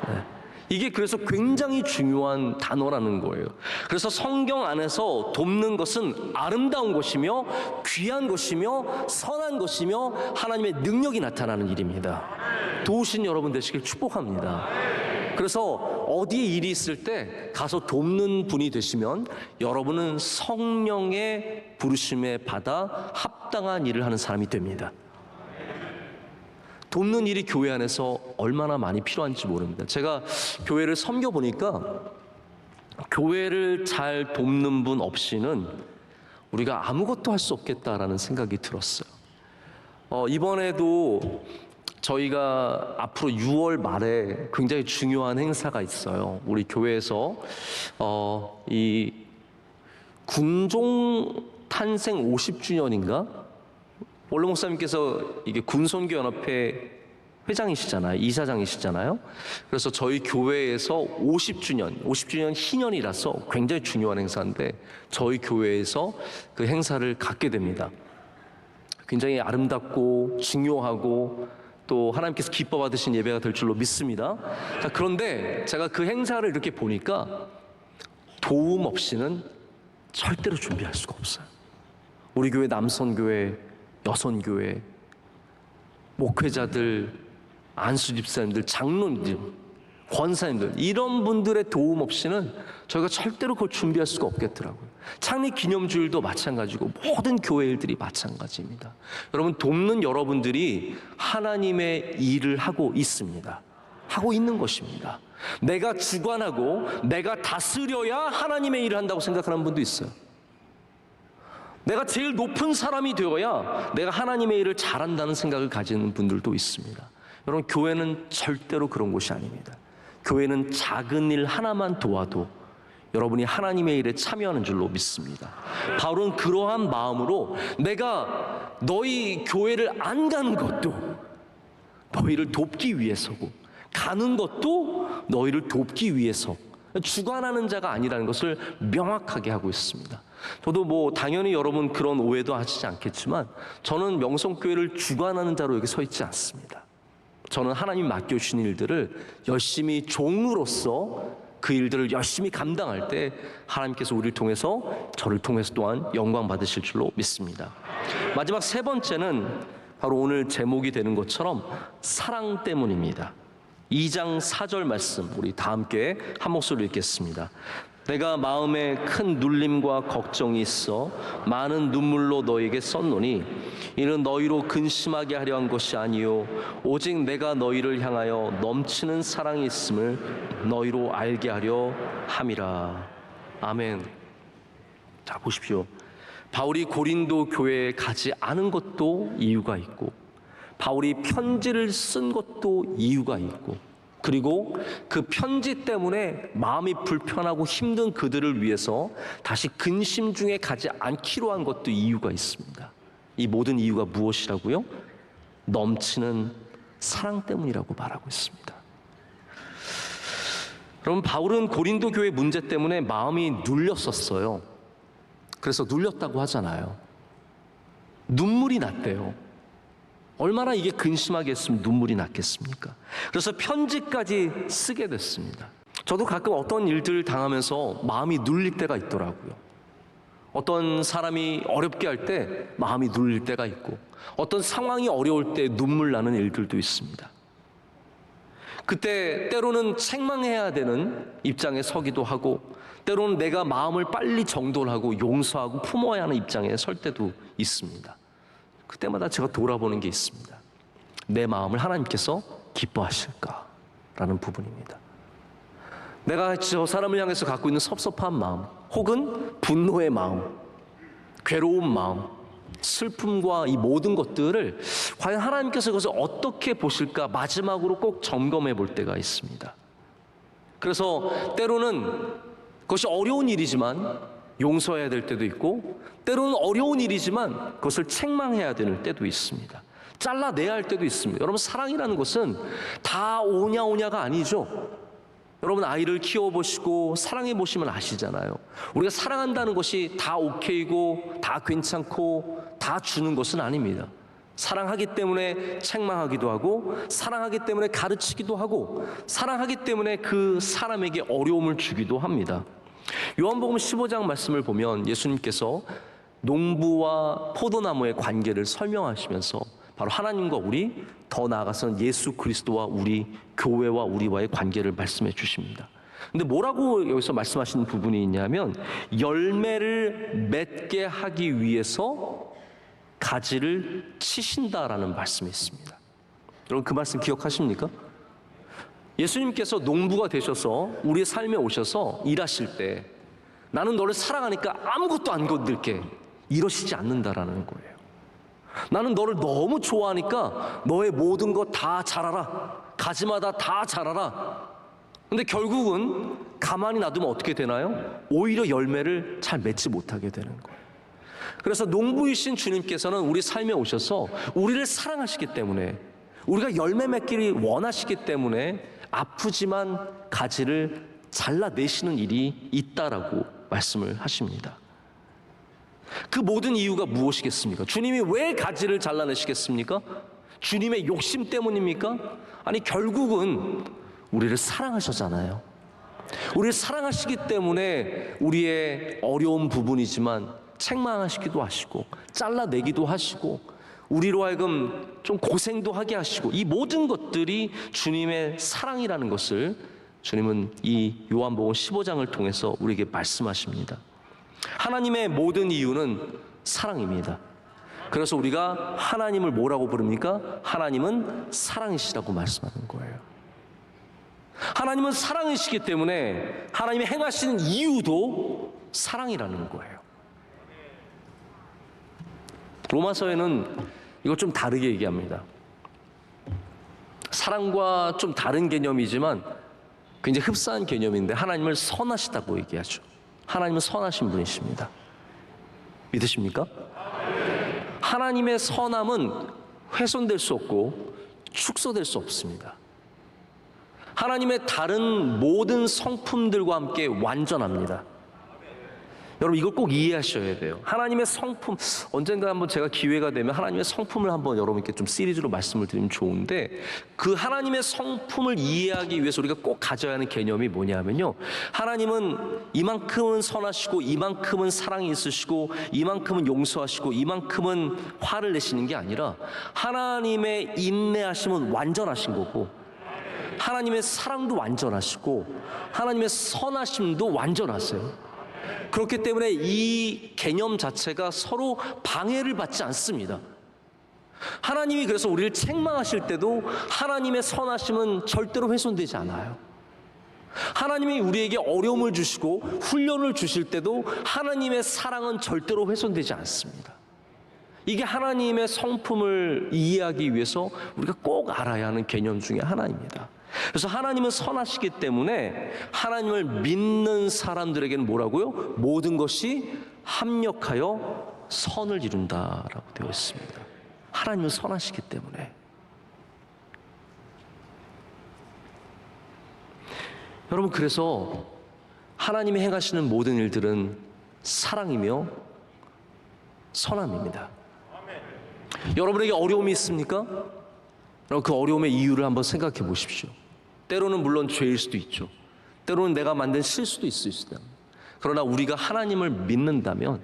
네. 이게 그래서 굉장히 중요한 단어라는 거예요. 그래서 성경 안에서 돕는 것은 아름다운 것이며 귀한 것이며 선한 것이며 하나님의 능력이 나타나는 일입니다. 도우신 여러분 되시길 축복합니다. 그래서 어디에 일이 있을 때 가서 돕는 분이 되시면 여러분은 성령의 부르심에 받아 합당한 일을 하는 사람이 됩니다. 돕는 일이 교회 안에서 얼마나 많이 필요한지 모릅니다. 제가 교회를 섬겨보니까 교회를 잘 돕는 분 없이는 우리가 아무것도 할 수 없겠다라는 생각이 들었어요. 이번에도 저희가 앞으로 6월 말에 굉장히 중요한 행사가 있어요. 우리 교회에서 이 군종 탄생 50주년인가? 원로 목사님께서 이게 군선교연합회 회장이시잖아요. 이사장이시잖아요. 그래서 저희 교회에서 50주년 희년이라서 굉장히 중요한 행사인데 저희 교회에서 그 행사를 갖게 됩니다. 굉장히 아름답고 중요하고 또 하나님께서 기뻐 받으신 예배가 될 줄로 믿습니다. 자, 그런데 제가 그 행사를 이렇게 보니까 도움 없이는 절대로 준비할 수가 없어요. 우리 교회 남선교회, 여선교회, 목회자들, 안수집사님들, 장로님들, 권사님들 이런 분들의 도움 없이는 저희가 절대로 그걸 준비할 수가 없겠더라고요. 창립기념주일도 마찬가지고 모든 교회 일들이 마찬가지입니다. 여러분 돕는 여러분들이 하나님의 일을 하고 있습니다. 하고 있는 것입니다. 내가 주관하고 내가 다스려야 하나님의 일을 한다고 생각하는 분도 있어요. 내가 제일 높은 사람이 되어야 내가 하나님의 일을 잘한다는 생각을 가지는 분들도 있습니다. 여러분 교회는 절대로 그런 곳이 아닙니다. 교회는 작은 일 하나만 도와도 여러분이 하나님의 일에 참여하는 줄로 믿습니다. 바울은 그러한 마음으로 내가 너희 교회를 안 가는 것도 너희를 돕기 위해서고 가는 것도 너희를 돕기 위해서 주관하는 자가 아니라는 것을 명확하게 하고 있습니다. 저도 당연히 여러분 그런 오해도 하시지 않겠지만 저는 명성교회를 주관하는 자로 여기 서 있지 않습니다. 저는 하나님 맡겨주신 일들을 열심히 종으로서 그 일들을 열심히 감당할 때 하나님께서 우리를 통해서 저를 통해서 또한 영광 받으실 줄로 믿습니다. 마지막 세 번째는 바로 오늘 제목이 되는 것처럼 사랑 때문입니다. 2장 4절 말씀 우리 다 함께 한 목소리로 읽겠습니다. 내가 마음에 큰 눌림과 걱정이 있어 많은 눈물로 너에게 썼노니 이는 너희로 근심하게 하려 한 것이 아니요 오직 내가 너희를 향하여 넘치는 사랑이 있음을 너희로 알게 하려 함이라. 아멘. 자 보십시오. 바울이 고린도 교회에 가지 않은 것도 이유가 있고 바울이 편지를 쓴 것도 이유가 있고 그리고 그 편지 때문에 마음이 불편하고 힘든 그들을 위해서 다시 근심 중에 가지 않기로 한 것도 이유가 있습니다. 이 모든 이유가 무엇이라고요? 넘치는 사랑 때문이라고 말하고 있습니다. 여러분 바울은 고린도 교회 문제 때문에 마음이 눌렸었어요. 그래서 눌렸다고 하잖아요. 눈물이 났대요. 얼마나 이게 근심하게 했으면 눈물이 났겠습니까? 그래서 편지까지 쓰게 됐습니다. 저도 가끔 어떤 일들을 당하면서 마음이 눌릴 때가 있더라고요. 어떤 사람이 어렵게 할 때 마음이 눌릴 때가 있고 어떤 상황이 어려울 때 눈물 나는 일들도 있습니다. 그때 때로는 책망해야 되는 입장에 서기도 하고 때로는 내가 마음을 빨리 정돈하고 용서하고 품어야 하는 입장에 설 때도 있습니다. 그때마다 제가 돌아보는 게 있습니다. 내 마음을 하나님께서 기뻐하실까라는 부분입니다. 내가 저 사람을 향해서 갖고 있는 섭섭한 마음 혹은 분노의 마음, 괴로운 마음 슬픔과 이 모든 것들을 과연 하나님께서 그것을 어떻게 보실까 마지막으로 꼭 점검해 볼 때가 있습니다. 그래서 때로는 그것이 어려운 일이지만 용서해야 될 때도 있고, 때로는 어려운 일이지만 그것을 책망해야 되는 때도 있습니다. 잘라내야 할 때도 있습니다. 여러분, 사랑이라는 것은 다 오냐 오냐가 아니죠. 여러분, 아이를 키워보시고 사랑해보시면 아시잖아요. 우리가 사랑한다는 것이 다 오케이고 다 괜찮고 다 주는 것은 아닙니다. 사랑하기 때문에 책망하기도 하고, 사랑하기 때문에 가르치기도 하고, 사랑하기 때문에 그 사람에게 어려움을 주기도 합니다. 요한복음 15장 말씀을 보면 예수님께서 농부와 포도나무의 관계를 설명하시면서 바로 하나님과 우리, 더 나아가서는 예수 그리스도와 우리, 교회와 우리와의 관계를 말씀해 주십니다. 근데 뭐라고 여기서 말씀하시는 부분이 있냐면, 열매를 맺게 하기 위해서 가지를 치신다라는 말씀이 있습니다. 여러분, 그 말씀 기억하십니까? 예수님께서 농부가 되셔서 우리의 삶에 오셔서 일하실 때, 나는 너를 사랑하니까 아무것도 안 건들게, 이러시지 않는다라는 거예요. 나는 너를 너무 좋아하니까 너의 모든 것 다 자라라, 가지마다 다 자라라. 근데 결국은 가만히 놔두면 어떻게 되나요? 오히려 열매를 잘 맺지 못하게 되는 거예요. 그래서 농부이신 주님께서는 우리 삶에 오셔서 우리를 사랑하시기 때문에, 우리가 열매 맺기를 원하시기 때문에 아프지만 가지를 잘라내시는 일이 있다라고 말씀을 하십니다. 그 모든 이유가 무엇이겠습니까? 주님이 왜 가지를 잘라내시겠습니까? 주님의 욕심 때문입니까? 아니, 결국은 우리를 사랑하셨잖아요. 우리를 사랑하시기 때문에 우리의 어려운 부분이지만 책망하시기도 하시고, 잘라내기도 하시고, 우리로 하여금 좀 고생도 하게 하시고, 이 모든 것들이 주님의 사랑이라는 것을 주님은 이 요한복음 15장을 통해서 우리에게 말씀하십니다. 하나님의 모든 이유는 사랑입니다. 그래서 우리가 하나님을 뭐라고 부릅니까? 하나님은 사랑이시라고 말씀하는 거예요. 하나님은 사랑이시기 때문에 하나님이 행하시는 이유도 사랑이라는 거예요. 로마서에는 이거 좀 다르게 얘기합니다. 사랑과 좀 다른 개념이지만 굉장히 흡사한 개념인데, 하나님을 선하시다고 얘기하죠. 하나님은 선하신 분이십니다. 믿으십니까? 하나님의 선함은 훼손될 수 없고 축소될 수 없습니다. 하나님의 다른 모든 성품들과 함께 완전합니다. 여러분, 이걸 꼭 이해하셔야 돼요. 하나님의 성품, 언젠가 한번 제가 기회가 되면 하나님의 성품을 한번 여러분께 좀 시리즈로 말씀을 드리면 좋은데, 그 하나님의 성품을 이해하기 위해서 우리가 꼭 가져야 하는 개념이 뭐냐면요, 하나님은 이만큼은 선하시고, 이만큼은 사랑이 있으시고, 이만큼은 용서하시고, 이만큼은 화를 내시는 게 아니라, 하나님의 인내하심은 완전하신 거고, 하나님의 사랑도 완전하시고, 하나님의 선하심도 완전하세요. 그렇기 때문에 이 개념 자체가 서로 방해를 받지 않습니다. 하나님이 그래서 우리를 책망하실 때도 하나님의 선하심은 절대로 훼손되지 않아요. 하나님이 우리에게 어려움을 주시고 훈련을 주실 때도 하나님의 사랑은 절대로 훼손되지 않습니다. 이게 하나님의 성품을 이해하기 위해서 우리가 꼭 알아야 하는 개념 중에 하나입니다. 그래서 하나님은 선하시기 때문에 하나님을 믿는 사람들에게는 뭐라고요? 모든 것이 합력하여 선을 이룬다라고 되어 있습니다. 하나님은 선하시기 때문에. 여러분, 그래서 하나님이 행하시는 모든 일들은 사랑이며 선함입니다. 여러분에게 어려움이 있습니까? 여러분, 그 어려움의 이유를 한번 생각해 보십시오. 때로는 물론 죄일 수도 있죠. 때로는 내가 만든 실수도 있을 수 있습니다. 그러나 우리가 하나님을 믿는다면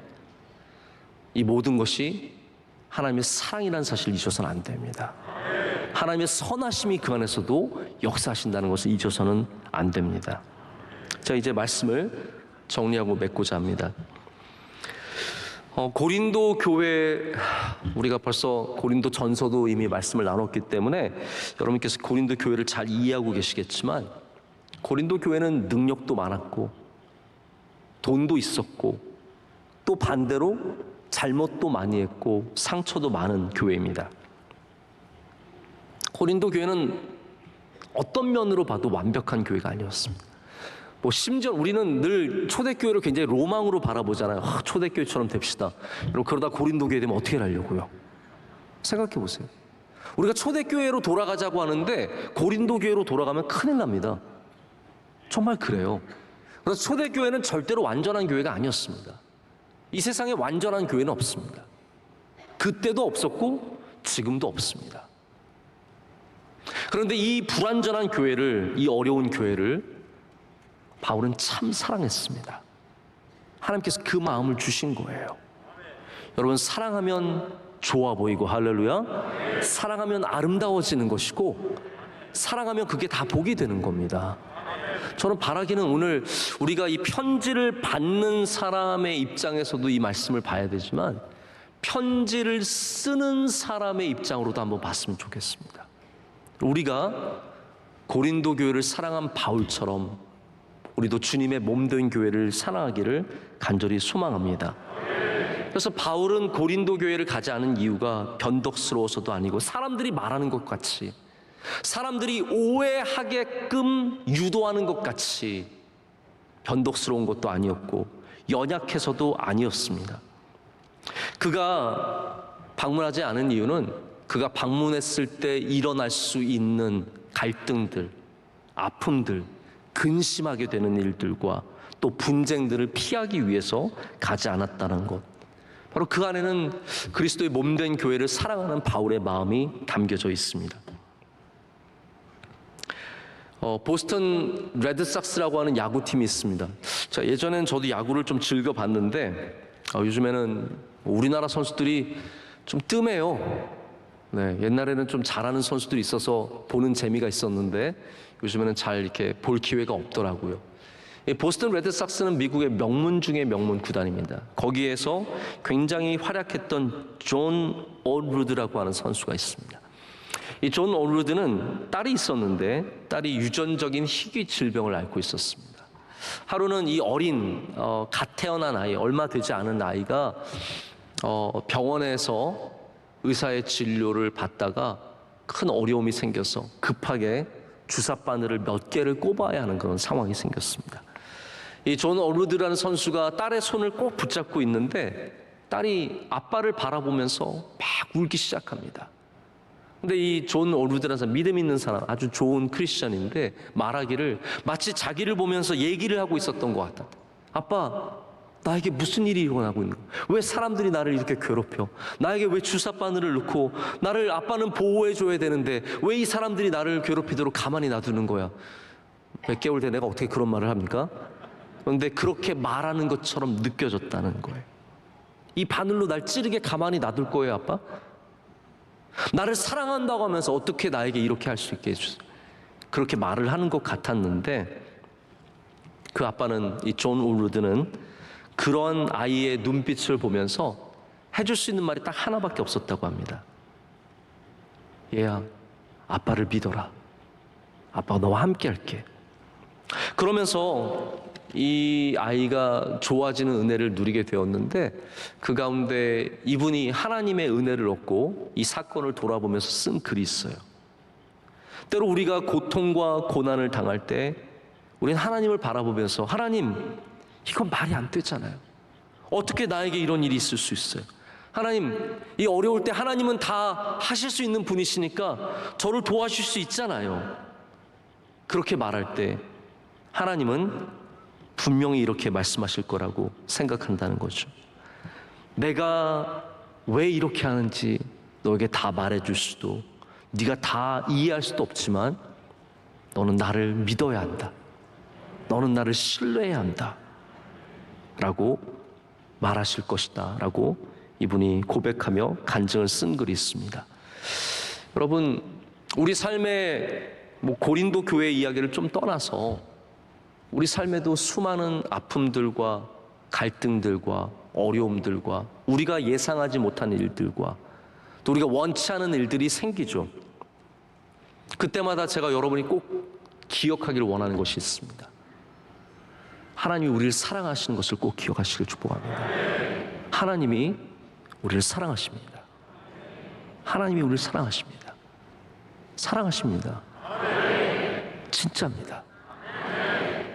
이 모든 것이 하나님의 사랑이라는 사실을 잊어서는 안 됩니다. 하나님의 선하심이 그 안에서도 역사하신다는 것을 잊어서는 안 됩니다. 자, 이제 말씀을 정리하고 맺고자 합니다. 고린도 교회, 우리가 벌써 고린도 전서도 이미 말씀을 나눴기 때문에 여러분께서 고린도 교회를 잘 이해하고 계시겠지만, 고린도 교회는 능력도 많았고 돈도 있었고, 또 반대로 잘못도 많이 했고 상처도 많은 교회입니다. 고린도 교회는 어떤 면으로 봐도 완벽한 교회가 아니었습니다. 심지어 우리는 늘 초대교회를 굉장히 로망으로 바라보잖아요. 초대교회처럼 됩시다. 여러분, 그러다 고린도 교회 되면 어떻게 하려고요? 생각해 보세요. 우리가 초대교회로 돌아가자고 하는데 고린도 교회로 돌아가면 큰일 납니다. 정말 그래요. 그래서 초대교회는 절대로 완전한 교회가 아니었습니다. 이 세상에 완전한 교회는 없습니다. 그때도 없었고 지금도 없습니다. 그런데 이 불완전한 교회를, 이 어려운 교회를 바울은 참 사랑했습니다. 하나님께서 그 마음을 주신 거예요. 여러분, 사랑하면 좋아 보이고, 할렐루야, 사랑하면 아름다워지는 것이고, 사랑하면 그게 다 복이 되는 겁니다. 저는 바라기는 오늘 우리가 이 편지를 받는 사람의 입장에서도 이 말씀을 봐야 되지만 편지를 쓰는 사람의 입장으로도 한번 봤으면 좋겠습니다. 우리가 고린도 교회를 사랑한 바울처럼 우리도 주님의 몸된 교회를 사랑하기를 간절히 소망합니다. 그래서 바울은 고린도 교회를 가지 않은 이유가 변덕스러워서도 아니고 사람들이 말하는 것 같이, 사람들이 오해하게끔 유도하는 것 같이 변덕스러운 것도 아니었고 연약해서도 아니었습니다. 그가 방문하지 않은 이유는 그가 방문했을 때 일어날 수 있는 갈등들, 아픔들, 근심하게 되는 일들과 또 분쟁들을 피하기 위해서 가지 않았다는 것, 바로 그 안에는 그리스도의 몸된 교회를 사랑하는 바울의 마음이 담겨져 있습니다. 보스턴 레드삭스라고 하는 야구팀이 있습니다. 자, 예전엔 저도 야구를 좀 즐겨봤는데 요즘에는 우리나라 선수들이 좀 뜸해요. 네, 옛날에는 좀 잘하는 선수들이 있어서 보는 재미가 있었는데 요즘에는 잘 이렇게 볼 기회가 없더라고요. 보스턴 레드삭스는 미국의 명문 중의 명문 구단입니다. 거기에서 굉장히 활약했던 존 올루드라고 하는 선수가 있습니다. 이 존 올루드는 딸이 있었는데 딸이 유전적인 희귀 질병을 앓고 있었습니다. 하루는 이 어린 갓 태어난 아이, 얼마 되지 않은 아이가 병원에서 의사의 진료를 받다가 큰 어려움이 생겨서 급하게 주사 바늘을 몇 개를 꼽아야 하는 그런 상황이 생겼습니다. 이 존 올루드라는 선수가 딸의 손을 꼭 붙잡고 있는데 딸이 아빠를 바라보면서 막 울기 시작합니다. 근데 이 존 올루드라는 사람, 믿음 있는 사람, 아주 좋은 크리스천인데 말하기를 마치 자기를 보면서 얘기를 하고 있었던 것 같다. 아빠, 나에게 무슨 일이 일어나고 있는 거야? 왜 사람들이 나를 이렇게 괴롭혀? 나에게 왜 주사 바늘을 넣고 나를 아빠는 보호해줘야 되는데 왜 이 사람들이 나를 괴롭히도록 가만히 놔두는 거야? 몇 개월 된 애가 어떻게 그런 말을 합니까? 그런데 그렇게 말하는 것처럼 느껴졌다는 거예요. 이 바늘로 날 찌르게 가만히 놔둘 거예요, 아빠? 나를 사랑한다고 하면서 어떻게 나에게 이렇게 할 수 있게 해주세요? 그렇게 말을 하는 것 같았는데 그 아빠는, 이 존 올루드는 그런 아이의 눈빛을 보면서 해줄 수 있는 말이 딱 하나밖에 없었다고 합니다. 얘야, 아빠를 믿어라. 아빠가 너와 함께 할게. 그러면서 이 아이가 좋아지는 은혜를 누리게 되었는데 그 가운데 이분이 하나님의 은혜를 얻고 이 사건을 돌아보면서 쓴 글이 있어요. 때로 우리가 고통과 고난을 당할 때 우리는 하나님을 바라보면서 하나님, 이건 말이 안 되잖아요. 어떻게 나에게 이런 일이 있을 수 있어요? 하나님, 이 어려울 때 하나님은 다 하실 수 있는 분이시니까 저를 도와주실 수 있잖아요. 그렇게 말할 때 하나님은 분명히 이렇게 말씀하실 거라고 생각한다는 거죠. 내가 왜 이렇게 하는지 너에게 다 말해줄 수도, 네가 다 이해할 수도 없지만 너는 나를 믿어야 한다. 너는 나를 신뢰해야 한다. 라고 말하실 것이다. 라고 이분이 고백하며 간증을 쓴 글이 있습니다. 여러분, 우리 삶의 고린도 교회 이야기를 좀 떠나서 우리 삶에도 수많은 아픔들과 갈등들과 어려움들과 우리가 예상하지 못한 일들과 또 우리가 원치 않은 일들이 생기죠. 그때마다 제가 여러분이 꼭 기억하기를 원하는 것이 있습니다. 하나님이 우리를 사랑하시는 것을 꼭 기억하시길 축복합니다. 하나님이 우리를 사랑하십니다. 하나님이 우리를 사랑하십니다. 사랑하십니다. 진짜입니다.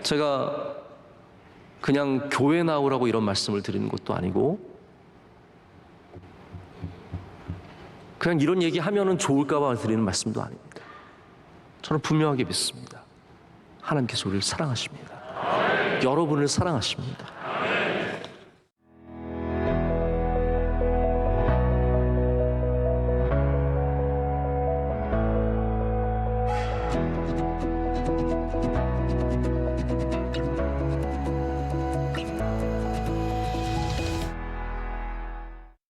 제가 그냥 교회 나오라고 이런 말씀을 드리는 것도 아니고 그냥 이런 얘기 하면은 좋을까 봐 드리는 말씀도 아닙니다. 저는 분명하게 믿습니다. 하나님께서 우리를 사랑하십니다. 여러분을 사랑하십니다.